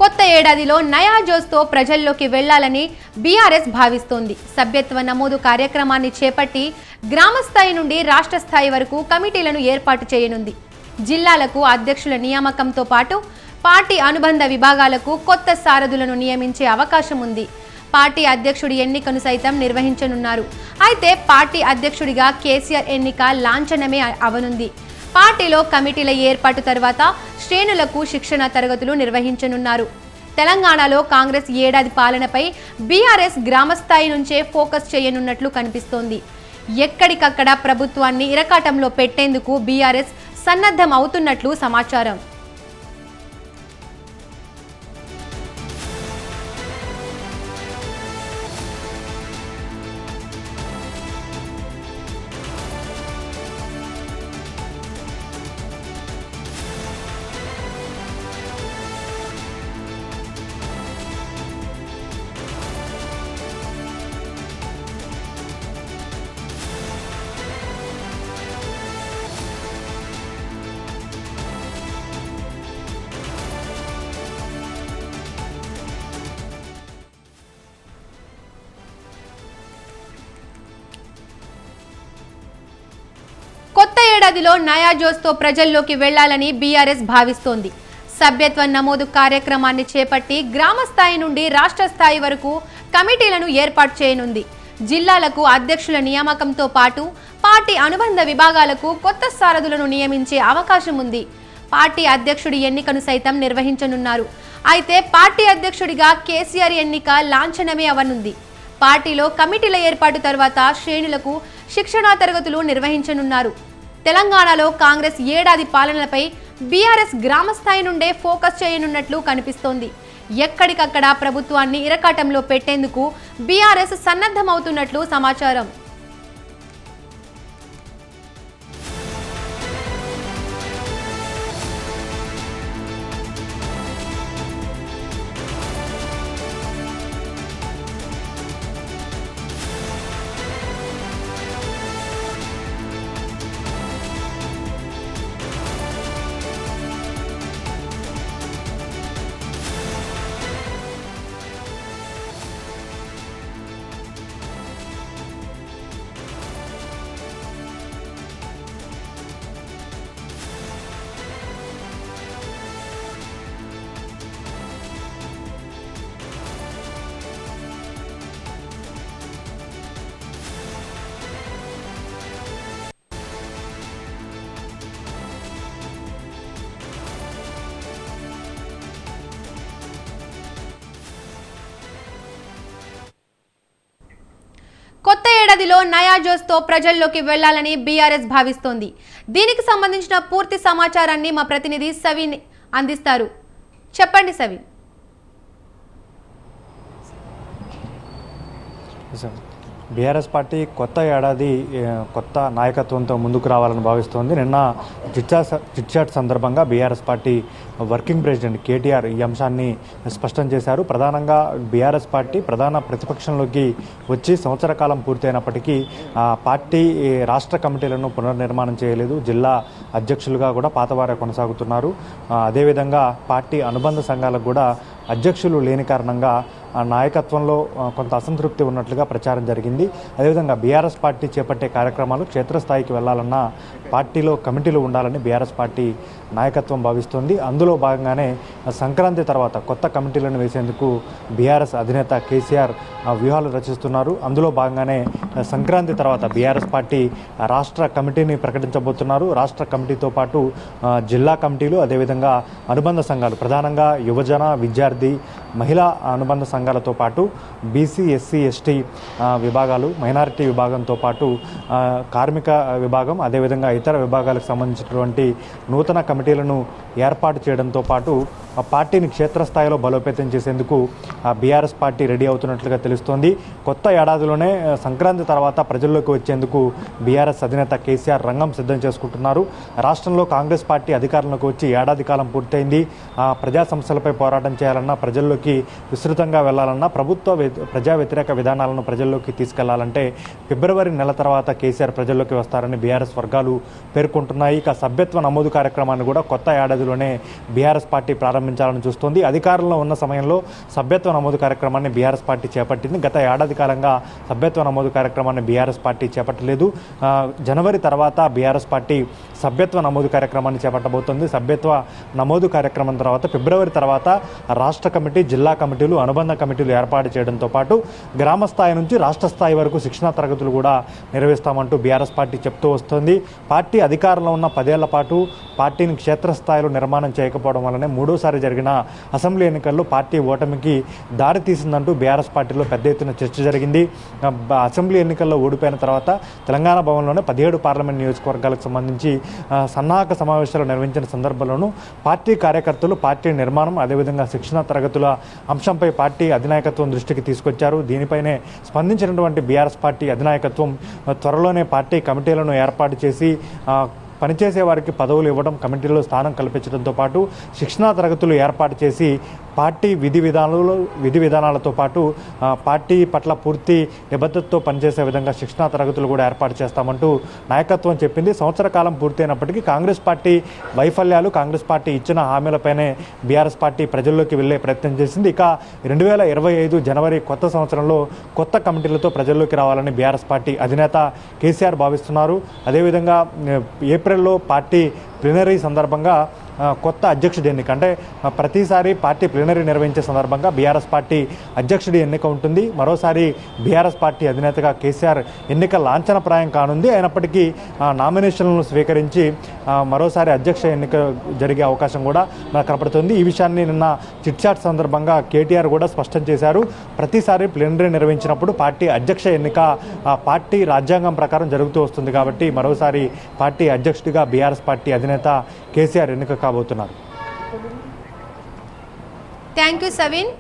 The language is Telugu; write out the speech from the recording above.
కొత్త ఏడాదిలో నయా జోస్తో ప్రజల్లోకి వెళ్లాలని బీఆర్ఎస్ భావిస్తోంది. సభ్యత్వ నమోదు కార్యక్రమాన్ని చేపట్టి గ్రామ స్థాయి నుండి రాష్ట్ర స్థాయి వరకు కమిటీలను ఏర్పాటు చేయనుంది. జిల్లాలకు అధ్యక్షుల నియామకంతో పాటు పార్టీ అనుబంధ విభాగాలకు కొత్త సారథులను నియమించే అవకాశం ఉంది. పార్టీ అధ్యక్షుడి ఎన్నికను సైతం నిర్వహించనున్నారు. అయితే పార్టీ అధ్యక్షుడిగా కేసీఆర్ ఎన్నిక లాంఛనమే అవనుంది. పార్టీలో కమిటీల ఏర్పాటు తర్వాత శ్రేణులకు శిక్షణ తరగతులు నిర్వహించనున్నారు. తెలంగాణలో కాంగ్రెస్ ఏడాది పాలనపై బీఆర్ఎస్ గ్రామస్థాయి నుంచే ఫోకస్ చేయనున్నట్లు కనిపిస్తోంది. ఎక్కడికక్కడ ప్రభుత్వాన్ని ఇరకాటంలో పెట్టేందుకు బీఆర్ఎస్ సన్నద్ధం అవుతున్నట్లు సమాచారం. కొత్త ఏడాదిలో నయా జోస్తో ప్రజల్లోకి వెళ్లాలని బీఆర్ఎస్ భావిస్తోంది. సభ్యత్వ నమోదు కార్యక్రమాన్ని చేపట్టి గ్రామ స్థాయి నుండి రాష్ట్ర స్థాయి వరకు కమిటీలను ఏర్పాటు చేయనుంది. జిల్లాలకు అధ్యక్షుల నియామకంతో పాటు పార్టీ అనుబంధ విభాగాలకు కొత్త సారథులను నియమించే అవకాశం ఉంది. పార్టీ అధ్యక్షుడి ఎన్నికను సైతం నిర్వహించనున్నారు. అయితే పార్టీ అధ్యక్షుడిగా కేసీఆర్ ఎన్నిక లాంఛనమే అవనుంది. పార్టీలో కమిటీల ఏర్పాటు తర్వాత శ్రేణులకు శిక్షణా తరగతులు నిర్వహించనున్నారు. తెలంగాణలో కాంగ్రెస్ ఏడాది పాలనపై బీఆర్ఎస్ గ్రామస్థాయి నుండే ఫోకస్ చేయనున్నట్లు కనిపిస్తోంది. ఎక్కడికక్కడ ప్రభుత్వాన్ని ఇరకాటంలో పెట్టేందుకు బీఆర్ఎస్ సన్నద్ధమవుతున్నట్లు సమాచారం. కొత్త ఏడాదిలో నయా జోస్తో ప్రజల్లోకి వెళ్లాలని బీఆర్ఎస్ భావిస్తోంది. దీనికి సంబంధించిన పూర్తి సమాచారాన్ని మా ప్రతినిధి సవిన్ అందిస్తారు. చెప్పండి సవిన్. బీఆర్ఎస్ పార్టీ కొత్త ఏడాది కొత్త నాయకత్వంతో ముందుకు రావాలని భావిస్తోంది. నిన్న చిట్చాట్ సందర్భంగా BRS party working president KTR ఈ అంశాన్ని స్పష్టం చేశారు. ప్రధానంగా బీఆర్ఎస్ పార్టీ ప్రధాన ప్రతిపక్షంలోకి వచ్చి సంవత్సర కాలం పూర్తయినప్పటికీ పార్టీ రాష్ట్ర కమిటీలను పునర్నిర్మాణం చేయలేదు. జిల్లా అధ్యక్షులుగా కూడా పాతవారే కొనసాగుతున్నారు. అదేవిధంగా పార్టీ అనుబంధ సంఘాలకు కూడా అధ్యక్షులు లేని కారణంగా నాయకత్వంలో కొంత అసంతృప్తి ఉన్నట్లుగా ప్రచారం జరిగింది. అదేవిధంగా బీఆర్ఎస్ పార్టీ చేపట్టే కార్యక్రమాలు క్షేత్రస్థాయికి వెళ్లాలన్నా పార్టీలో కమిటీలు ఉండాలని బీఆర్ఎస్ పార్టీ నాయకత్వం భావిస్తోంది. అందులో భాగంగానే సంక్రాంతి తర్వాత కొత్త కమిటీలను వేసేందుకు బీఆర్ఎస్ అధినేత కేసీఆర్ వ్యూహాలు రచిస్తున్నారు. అందులో భాగంగానే సంక్రాంతి తర్వాత బీఆర్ఎస్ పార్టీ రాష్ట్ర కమిటీని ప్రకటించబోతున్నారు. రాష్ట్ర కమిటీతో పాటు జిల్లా కమిటీలు, అదేవిధంగా అనుబంధ సంఘాలు, ప్రధానంగా యువజన, విద్యార్థి, మహిళా అనుబంధ సంఘాలతో పాటు బీసీ, ఎస్సీ, ఎస్టీ విభాగాలు, మైనారిటీ విభాగంతో పాటు కార్మిక విభాగం, అదేవిధంగా ఇతర విభాగాలకు సంబంధించినటువంటి నూతన కమిటీలను ఏర్పాటు చేయడంతో పాటు పార్టీని క్షేత్రస్థాయిలో బలోపేతం చేసేందుకు బీఆర్ఎస్ పార్టీ రెడీ అవుతున్నట్లుగా తెలుస్తోంది. కొత్త ఏడాదిలోనే సంక్రాంతి తర్వాత ప్రజల్లోకి వచ్చేందుకు బీఆర్ఎస్ అధినేత కేసీఆర్ రంగం సిద్ధం చేసుకుంటున్నారు. రాష్ట్రంలో కాంగ్రెస్ పార్టీ అధికారంలోకి వచ్చి ఏడాది కాలం పూర్తయింది. ప్రజా సమస్యలపై పోరాటం చేయాలన్నా, ప్రజల్లోకి ప్రజల్లోకి విస్తృతంగా వెళ్లాలన్నా ప్రజా వ్యతిరేక విధానాలను ప్రజల్లోకి తీసుకెళ్లాలంటే ఫిబ్రవరి నెల తర్వాత కేసీఆర్ ప్రజల్లోకి వస్తారని బీఆర్ఎస్ వర్గాలు పేర్కొంటున్నాయి. ఇక సభ్యత్వ నమోదు కార్యక్రమాన్ని కూడా కొత్త ఏడాదిలోనే బీఆర్ఎస్ పార్టీ ప్రారంభించాలని చూస్తోంది. అధికారంలో ఉన్న సమయంలో సభ్యత్వ నమోదు కార్యక్రమాన్ని బీఆర్ఎస్ పార్టీ చేపట్టింది. గత ఏడాది కాలంగా సభ్యత్వ నమోదు కార్యక్రమాన్ని బీఆర్ఎస్ పార్టీ చేపట్టలేదు. జనవరి తర్వాత బీఆర్ఎస్ పార్టీ సభ్యత్వ నమోదు కార్యక్రమాన్ని చేపట్టబోతోంది. సభ్యత్వ నమోదు కార్యక్రమం తర్వాత ఫిబ్రవరి తర్వాత రాష్ట్ర కమిటీ, జిల్లా కమిటీలు, అనుబంధ కమిటీలు ఏర్పాటు చేయడంతో పాటు గ్రామ స్థాయి నుంచి రాష్ట్ర స్థాయి వరకు శిక్షణా తరగతులు కూడా నిర్వహిస్తామంటూ బీఆర్ఎస్ పార్టీ చెప్తూ వస్తోంది. పార్టీ అధికారంలో ఉన్న 10 ఏళ్ల పాటు పార్టీని క్షేత్రస్థాయిలో నిర్మాణం చేయకపోవడం వల్లనే మూడోసారి జరిగిన అసెంబ్లీ ఎన్నికల్లో పార్టీ ఓటమికి దారి తీసిందంటూ బీఆర్ఎస్ పార్టీలో పెద్ద ఎత్తున చర్చ జరిగింది. అసెంబ్లీ ఎన్నికల్లో ఓడిపోయిన తర్వాత తెలంగాణ భవన్లోనే 17 పార్లమెంట్ నియోజకవర్గాలకు సంబంధించి సన్నాహక సమావేశాలు నిర్వహించిన సందర్భంలోనూ పార్టీ కార్యకర్తలు పార్టీ నిర్మాణం, అదేవిధంగా శిక్షణ తరగతుల అంశంపై పార్టీ అధినాయకత్వం దృష్టికి తీసుకొచ్చారు. దీనిపైనే స్పందించినటువంటి బీఆర్ఎస్ పార్టీ అధినాయకత్వం త్వరలోనే పార్టీ కమిటీలను ఏర్పాటు చేసి పనిచేసే వారికి పదవులు ఇవ్వడం, కమిటీలో స్థానం కల్పించడంతో పాటు శిక్షణా తరగతులు ఏర్పాటు చేసి పార్టీ విధి విధానాలతో పాటు పార్టీ పట్ల పూర్తి నిబద్ధతతో పనిచేసే విధంగా శిక్షణా తరగతులు కూడా ఏర్పాటు చేస్తామంటూ నాయకత్వం చెప్పింది. సంవత్సర కాలం పూర్తయినప్పటికీ కాంగ్రెస్ పార్టీ వైఫల్యాలు, కాంగ్రెస్ పార్టీ ఇచ్చిన హామీలపైనే బీఆర్ఎస్ పార్టీ ప్రజల్లోకి వెళ్లే ప్రయత్నం చేసింది. ఇక 2025 జనవరి కొత్త సంవత్సరంలో కొత్త కమిటీలతో ప్రజల్లోకి రావాలని బీఆర్ఎస్ పార్టీ అధినేత కేసీఆర్ భావిస్తున్నారు. అదేవిధంగా ఏప్రిల్లో పార్టీ ప్లీనరీ సందర్భంగా కొత్త అధ్యక్షుడి ఎన్నిక, అంటే ప్రతిసారి పార్టీ ప్లీనరీ నిర్వహించే సందర్భంగా బీఆర్ఎస్ పార్టీ అధ్యక్షుడి ఎన్నిక ఉంటుంది. మరోసారి బీఆర్ఎస్ పార్టీ అధినేతగా కేసీఆర్ ఎన్నిక లాంఛనప్రాయం కానుంది. అయినప్పటికీ నామినేషన్లను స్వీకరించి మరోసారి అధ్యక్ష ఎన్నిక జరిగే అవకాశం కూడా నాకు కనపడుతుంది. ఈ విషయాన్ని నిన్న చిట్చాట్ సందర్భంగా కేటీఆర్ కూడా స్పష్టం చేశారు. ప్రతిసారి ప్లీనరీ నిర్వహించినప్పుడు పార్టీ అధ్యక్ష ఎన్నిక పార్టీ రాజ్యాంగం ప్రకారం జరుగుతూ వస్తుంది కాబట్టి మరోసారి పార్టీ అధ్యక్షుడిగా బీఆర్ఎస్ పార్టీ అధినేత కేసీఆర్ ఎన్నిక కాబోతున్నారు. Thank you సవిన్.